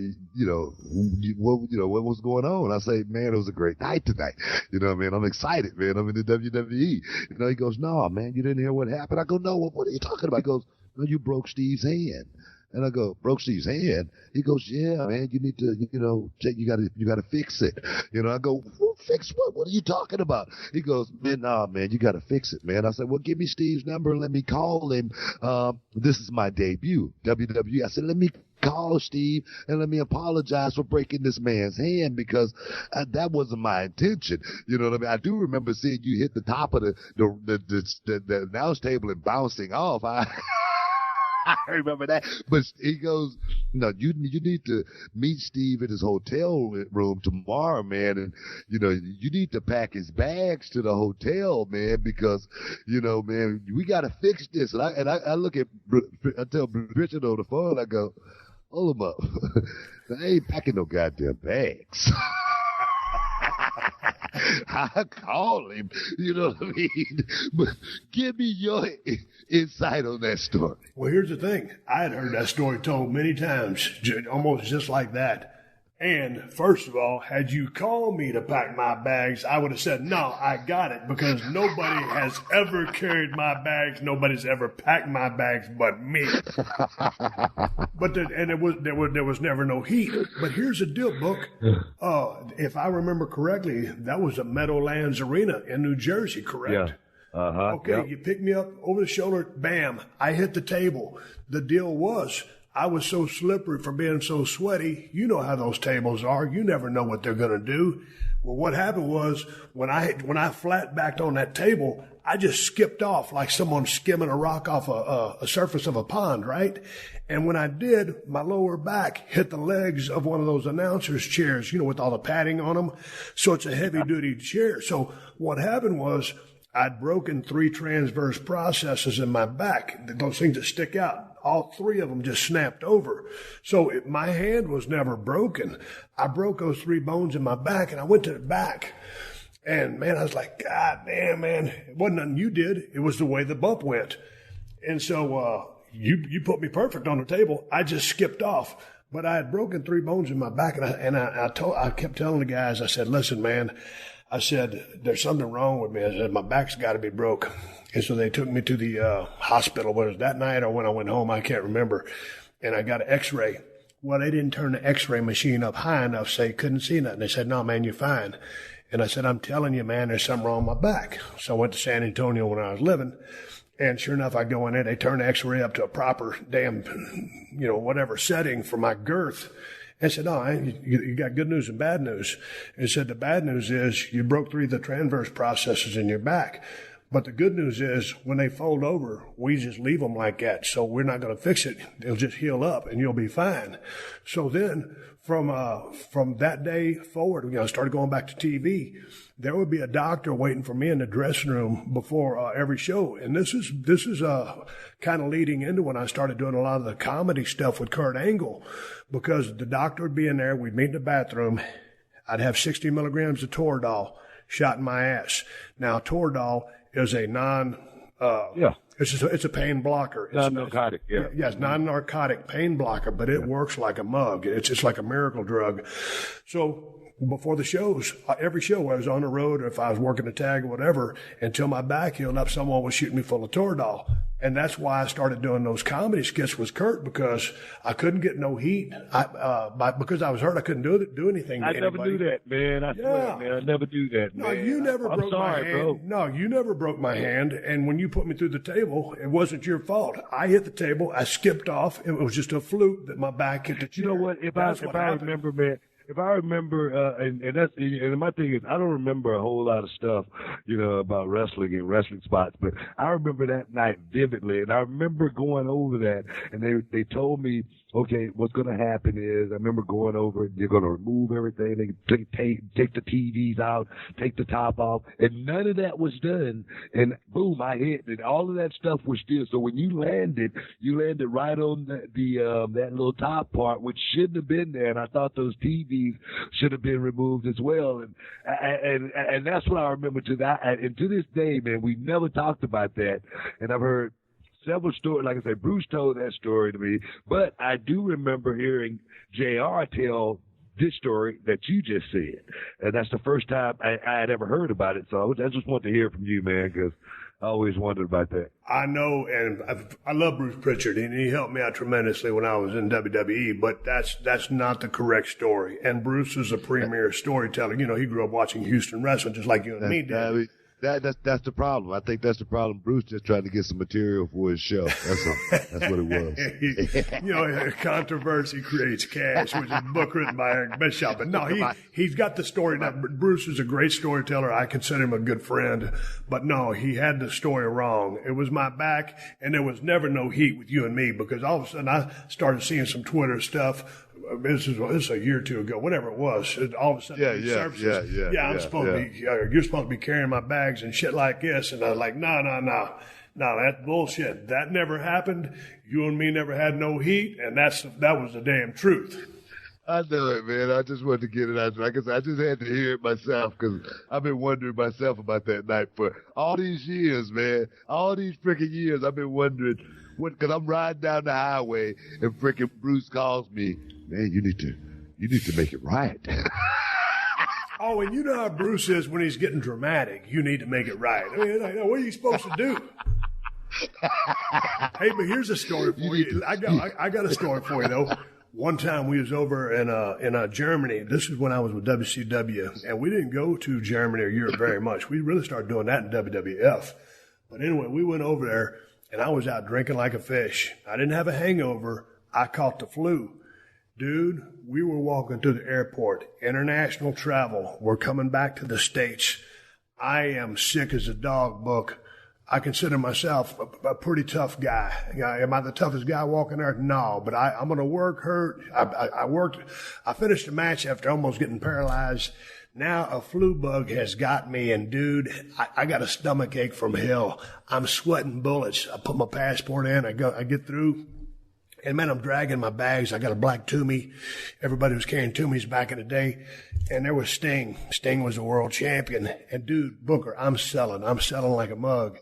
was going on?" I say, "Man, it was a great night tonight. I'm excited, man. I'm in the WWE." He goes, "No, man, you didn't hear what happened." I go, "No, what are you talking about?" He goes, "No, you broke Steve's hand." And I go, "Broke Steve's hand?" He goes, "Yeah, man, you need to, you gotta fix it." I go, "Well, fix what? What are you talking about?" He goes, "Man, nah, man, you gotta fix it, man." I said, "Well, give me Steve's number and let me call him. This is my debut, WWE." I said, "Let me call Steve and let me apologize for breaking this man's hand because that wasn't my intention." You know what I mean? I do remember seeing you hit the top of the announce table and bouncing off. I remember that. But he goes, "No, you need to meet Steve at his hotel room tomorrow, man. And, you need to pack his bags to the hotel, man, because, man, we got to fix this." And I look at, I tell Richard on the phone, I go, "Hold him up. I ain't packing no goddamn bags." I call him, you know what I mean? But give me your insight on that story. Well, here's the thing. I had heard that story told many times, almost just like that. And first of all, had you called me to pack my bags, I would have said, "No, I got it," because nobody has ever carried my bags. Nobody's ever packed my bags but me. But there was never no heat. But here's the deal, Book. If I remember correctly, that was at Meadowlands Arena in New Jersey, correct? Yeah. Okay, yep. You picked me up over the shoulder, bam, I hit the table. The deal was, I was so slippery from being so sweaty. You know how those tables are. You never know what they're going to do. Well, what happened was when I flat backed on that table, I just skipped off like someone skimming a rock off a surface of a pond, right? And when I did, my lower back hit the legs of one of those announcers' chairs, with all the padding on them. So it's a heavy-duty chair. So what happened was I'd broken 3 transverse processes in my back, those things that stick out. All 3 of them just snapped over. So my hand was never broken. I broke those 3 bones in my back, and I went to the back. And, man, I was like, God damn, man, it wasn't nothing you did. It was the way the bump went. And so you put me perfect on the table. I just skipped off. But I had broken 3 bones in my back, and I kept telling the guys, I said, listen, man, I said, there's something wrong with me. I said, my back's got to be broke. And so they took me to the hospital, whether it was that night or when I went home, I can't remember. And I got an x-ray. Well, they didn't turn the x-ray machine up high enough, so they couldn't see nothing. They said, no, man, you're fine. And I said, I'm telling you, man, there's something wrong with my back. So I went to San Antonio when I was living. And sure enough, I go in there, they turn the x-ray up to a proper damn, whatever setting for my girth. And I said, no, you got good news and bad news. And said, the bad news is you broke 3 of the transverse processes in your back. But the good news is when they fold over, we just leave them like that. So we're not going to fix it. They'll just heal up and you'll be fine. So then from that day forward, I started going back to TV. There would be a doctor waiting for me in the dressing room before every show. And this is kind of leading into when I started doing a lot of the comedy stuff with Kurt Angle, because the doctor would be in there. We'd meet in the bathroom. I'd have 60 milligrams of Toradol shot in my ass. Now, Toradol is a it's a pain blocker. Non-narcotic, yeah. Yes, non-narcotic pain blocker, but it works like a mug. It's like a miracle drug. So before the shows, every show I was on the road, or if I was working a tag or whatever, until my back healed up, someone was shooting me full of Toradol. And that's why I started doing those comedy skits with Kurt, because I couldn't get no heat. Because I was hurt, I couldn't do anything to anybody. I never do that, man. I swear, man. I never do that, man. No, you never broke my hand. Bro. No, you never broke my hand. And when you put me through the table, it wasn't your fault. I hit the table. I skipped off. It was just a fluke that my back hit the chair. You know what? If I remember, man. If I remember, and my thing is, I don't remember a whole lot of stuff, about wrestling and wrestling spots, but I remember that night vividly, and I remember going over that, and they told me, okay, what's going to happen is, I remember going over it, they're going to remove everything, they take the TVs out, take the top off, and none of that was done, and boom, I hit, and all of that stuff was still, so when you landed right on that little top part, which shouldn't have been there, and I thought those TVs should have been removed as well, and that's what I remember to that. And to this day, man, we never talked about that. And I've heard several stories. Like I said, Bruce told that story to me, but I do remember hearing JR tell this story that you just said, and that's the first time I had ever heard about it. So I just want to hear from you, man, because I always wondered about that. I know, and I love Bruce Pritchard, and he helped me out tremendously when I was in WWE, but that's not the correct story. And Bruce is a premier storyteller. He grew up watching Houston wrestling just like you and me did. That's the problem. I think that's the problem. Bruce just trying to get some material for his show. That's what it was. Controversy creates cash, which is a book written by Eric Bischoff. But no, he's got the story. Now, Bruce is a great storyteller. I consider him a good friend. But no, he had the story wrong. It was my back, and there was never no heat with you and me, because all of a sudden I started seeing some Twitter stuff. This is a year or two ago, whatever it was. All of a sudden, you're supposed to be carrying my bags and shit like this. And I was like, no, that's bullshit. That never happened. You and me never had no heat, and that was the damn truth. I know it, man. I just wanted to get it out. Like I said, I just had to hear it myself, because I've been wondering myself about that night for all these years, man. All these freaking years, I've been wondering because I'm riding down the highway and freaking Bruce calls me, man, you need to make it right. Oh, and you know how Bruce is when he's getting dramatic. You need to make it right. I mean, what are you supposed to do? Hey, but here's a story for you. I got a story for you though. One time we was over in Germany. This is when I was with WCW, and we didn't go to Germany or Europe very much. We really started doing that in WWF. But anyway, we went over there, and I was out drinking like a fish. I didn't have a hangover. I caught the flu. Dude, we were walking through the airport, international travel. We're coming back to the States. I am sick as a dog, Book. I consider myself a pretty tough guy. Am I the toughest guy walking there? No, but I'm going to work hurt. I finished the match after almost getting paralyzed. Now a flu bug has got me, and dude, I got a stomach ache from hell. I'm sweating bullets. I put my passport in. I get through. And man, I'm dragging my bags. I got a black Toomey. Everybody was carrying Toomeys back in the day. And there was Sting. Sting was a world champion. And dude, Booker, I'm selling like a mug.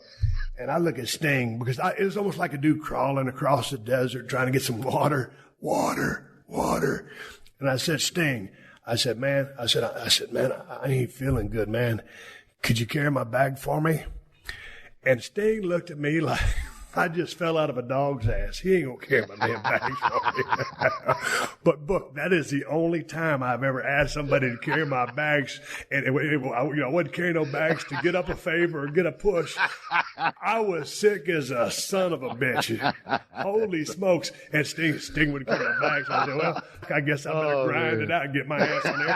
And I look at Sting because it was almost like a dude crawling across the desert trying to get some water. And I said, Sting, I said, man, I ain't feeling good, man. Could you carry my bag for me? And Sting looked at me like I just fell out of a dog's ass. He ain't gonna carry my damn bags for me. But Book, that is the only time I've ever asked somebody to carry my bags, and I wasn't carrying no bags to get up a favor or get a push. I was sick as a son of a bitch. Holy smokes! And Sting would carry my bags. I said, well, I guess I better grind it out and get my ass on the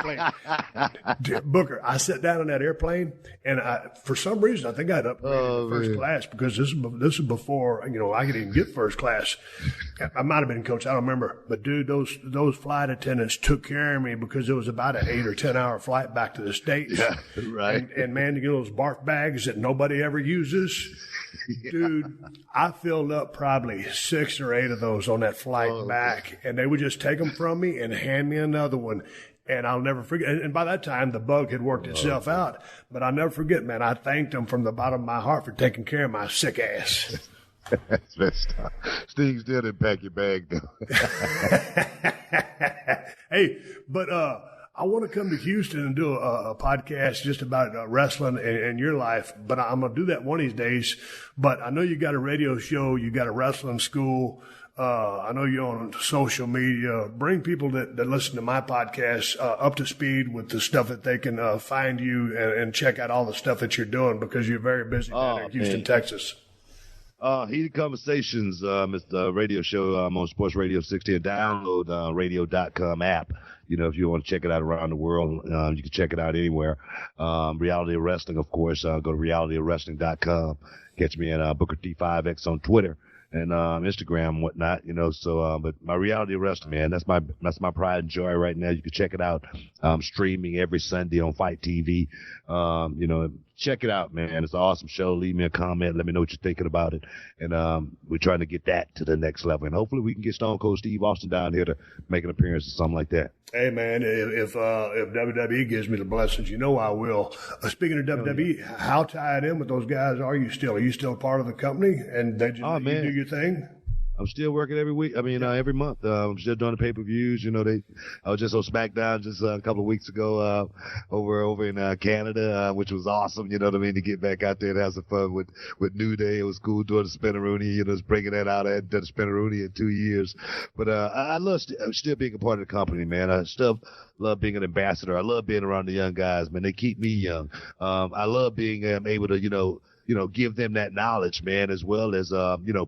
airplane. Booker, I sat down on that airplane, and for some reason I think I'd upgraded to first class because this is before. I could even get first class. I might have been coach. I don't remember. But dude, those flight attendants took care of me because it was about an 8 or 10 hour flight back to the States. Yeah, right. And man, to get those barf bags that nobody ever uses. Yeah. Dude, I filled up probably 6 or 8 of those on that flight back. And they would just take them from me and hand me another one. And I'll never forget. And by that time, the bug had worked itself out. But I'll never forget, man, I thanked them from the bottom of my heart for taking care of my sick ass. That's messed up. Sting still didn't pack your bag, though. Hey, but I want to come to Houston and do a podcast just about wrestling and your life. But I'm going to do that one of these days. But I know you got a radio show. You got a wrestling school. I know you're on social media. Bring people that listen to my podcast up to speed with the stuff that they can find you and check out all the stuff that you're doing because you're very busy down there in Houston, Texas. Heated Conversations, it's the radio show on Sports Radio 60. Download radio.com app. If you want to check it out around the world, you can check it out anywhere. Reality of Wrestling, of course, go to realityofwrestling.com. Catch me at Booker T5X on Twitter and Instagram and whatnot, but my Reality of Wrestling, man, that's my pride and joy right now. You can check it out. Streaming every Sunday on Fight TV. Check it out, man. It's an awesome show. Leave me a comment. Let me know what you're thinking about it. And we're trying to get that to the next level. And hopefully we can get Stone Cold Steve Austin down here to make an appearance or something like that. Hey, man, if WWE gives me the blessings, I will. Speaking of WWE, how tied in with those guys are you still? Are you still part of the company? And they just let you do your thing? I'm still working every week. Every month. I'm still doing the pay-per-views. I was just on SmackDown just a couple of weeks ago over in Canada, which was awesome. You know what I mean? To get back out there and have some fun with New Day. It was cool doing the Spinneroonie. Just bringing that out. I hadn't done the Spinneroonie in 2 years. But I love still being a part of the company, man. I still love being an ambassador. I love being around the young guys, man. They keep me young. I love being able to, give them that knowledge, man, as well as,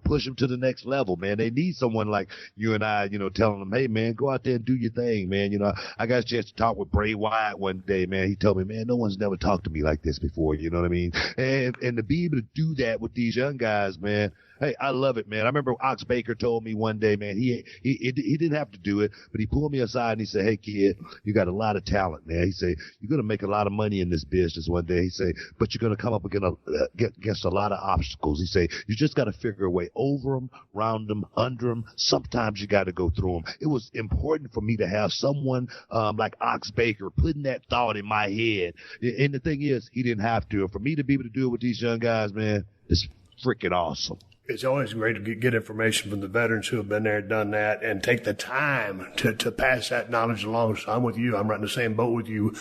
push them to the next level, man. They need someone like you and I, telling them, hey, man, go out there and do your thing, man. I got a chance to talk with Bray Wyatt one day, man. He told me, man, no one's never talked to me like this before, you know what I mean? And to be able to do that with these young guys, man, hey, I love it, man. I remember Ox Baker told me one day, man, he didn't have to do it, but he pulled me aside and he said, hey, kid, you got a lot of talent, man. He said, you're going to make a lot of money in this business one day. He said, but you're going to come up against a lot of obstacles. He said, you just got to figure a way over them, round them, under them. Sometimes you got to go through them. It was important for me to have someone like Ox Baker putting that thought in my head. And the thing is, he didn't have to. And for me to be able to do it with these young guys, man, it's freaking awesome. It's always great to get information from the veterans who have been there, done that, and take the time to pass that knowledge along. So I'm with you. I'm right in the same boat with you.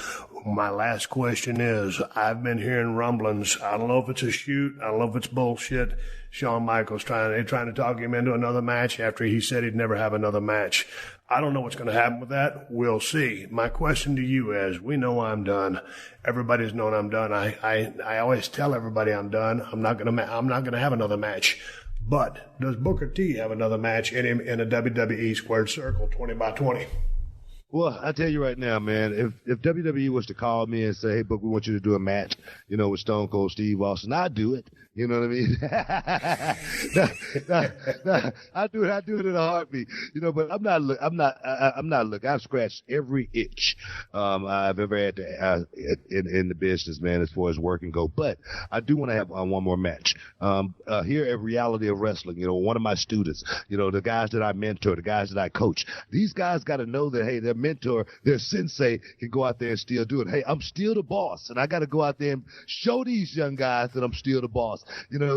My last question is, I've been hearing rumblings. I don't know if it's a shoot. I don't know if it's bullshit. Shawn Michaels trying to talk him into another match after he said he'd never have another match. I don't know what's going to happen with that. We'll see. My question to you is, we know I'm done. Everybody's known I'm done. I always tell everybody I'm done. I'm not going to have another match. But does Booker T have another match in him in a WWE Squared Circle 20 by 20? Well, I tell you right now, man, if WWE was to call me and say, hey, Book, we want you to do a match, with Stone Cold Steve Austin, I'd do it. You know what I mean? I do it in a heartbeat. But I'm not looking. I've scratched every itch I've ever had to in the business, man, as far as work and go. But I do want to have one more match. Here at Reality of Wrestling, one of my students, the guys that I mentor, the guys that I coach, these guys got to know that, hey, their mentor, their sensei can go out there and still do it. Hey, I'm still the boss, and I got to go out there and show these young guys that I'm still the boss.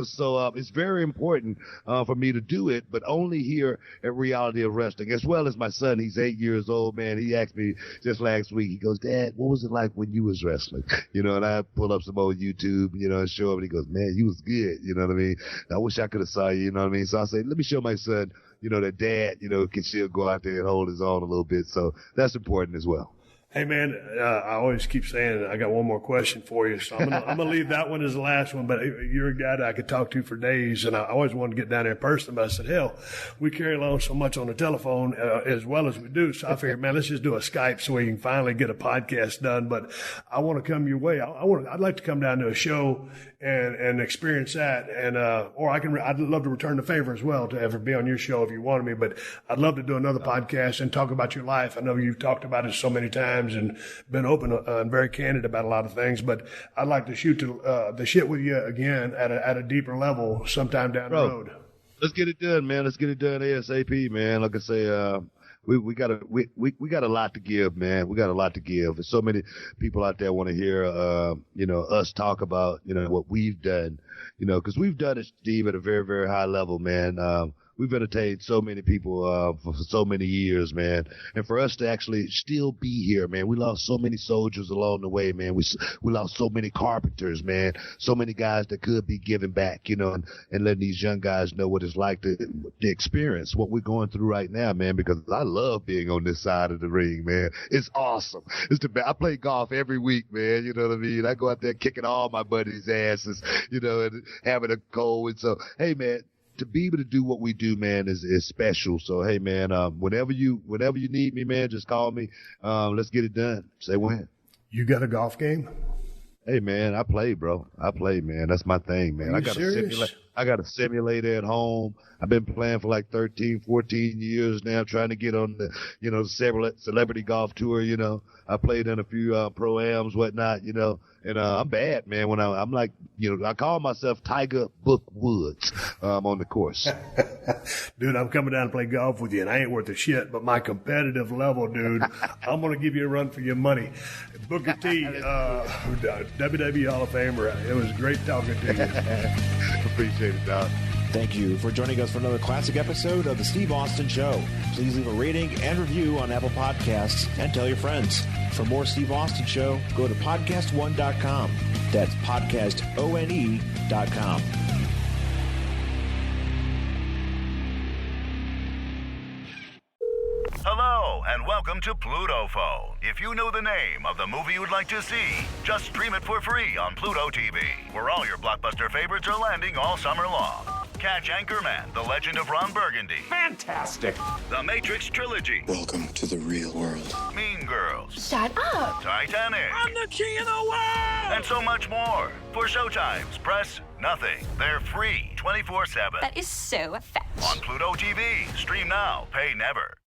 So it's very important for me to do it, but only here at Reality of Wrestling, as well as my son. He's 8 years old, man. He asked me just last week, he goes, Dad, what was it like when you was wrestling? And I pull up some old YouTube, and show him, and he goes, man, you was good. You know what I mean? I wish I could have saw you, you know what I mean? So I say, let me show my son, that Dad, can still go out there and hold his own a little bit. So that's important as well. Hey, man, I always keep saying I got one more question for you, so I'm gonna leave that one as the last one, but you're a guy that I could talk to for days, and I always wanted to get down there in person, but I said, hell, we carry along so much on the telephone as well as we do, so I figured, man, let's just do a Skype so we can finally get a podcast done, but I want to come your way. I'd like to come down to a show and experience that, and or I'd love to return the favor as well to ever be on your show if you wanted me, but I'd love to do another podcast and talk about your life. I know you've talked about it so many times and been open and very candid about a lot of things, but I'd like to shoot the shit with you again at a deeper level sometime down the road. Let's get it done, man. Let's get it done ASAP, man. Like I say, we got a lot to give, man. We got a lot to give. There's so many people out there want to hear, us talk about, what we've done, because we've done it, Steve, at a very, very high level, man. We've entertained so many people for so many years, man. And for us to actually still be here, man, we lost so many soldiers along the way, man. We lost so many carpenters, man. So many guys that could be giving back, and letting these young guys know what it's like to experience what we're going through right now, man, because I love being on this side of the ring, man. It's awesome. I play golf every week, man. You know what I mean? I go out there kicking all my buddies' asses, and having a cold. And so, hey, man, to be able to do what we do, man, is special. So, hey, man, whenever you need me, man, just call me. Let's get it done. Say when. You got a golf game? Hey, man, I play, bro. I play, man. That's my thing, man. Are you serious? I got a simulator at home. I've been playing for like 13, 14 years now, trying to get on the, celebrity golf tour, I played in a few pro-ams, whatnot, and I'm bad, man. When I'm like, I call myself Tiger Book Woods on the course. Dude, I'm coming down to play golf with you, and I ain't worth a shit, but my competitive level, dude, I'm going to give you a run for your money. Booker T, WWE Hall of Famer, it was great talking to you. Appreciate it, Doc. Thank you for joining us for another classic episode of The Steve Austin Show. Please leave a rating and review on Apple Podcasts and tell your friends. For more Steve Austin Show, go to PodcastOne.com. That's PodcastOne.com. Hello, and welcome to Pluto Phone. If you know the name of the movie you'd like to see, just stream it for free on Pluto TV, where all your blockbuster favorites are landing all summer long. Catch Anchorman, The Legend of Ron Burgundy. Fantastic. The Matrix Trilogy. Welcome to the real world. Mean Girls. Shut up. Titanic. I'm the king of the world. And so much more. For showtimes, press nothing. They're free 24/7. That is so fetch. On Pluto TV. Stream now, pay never.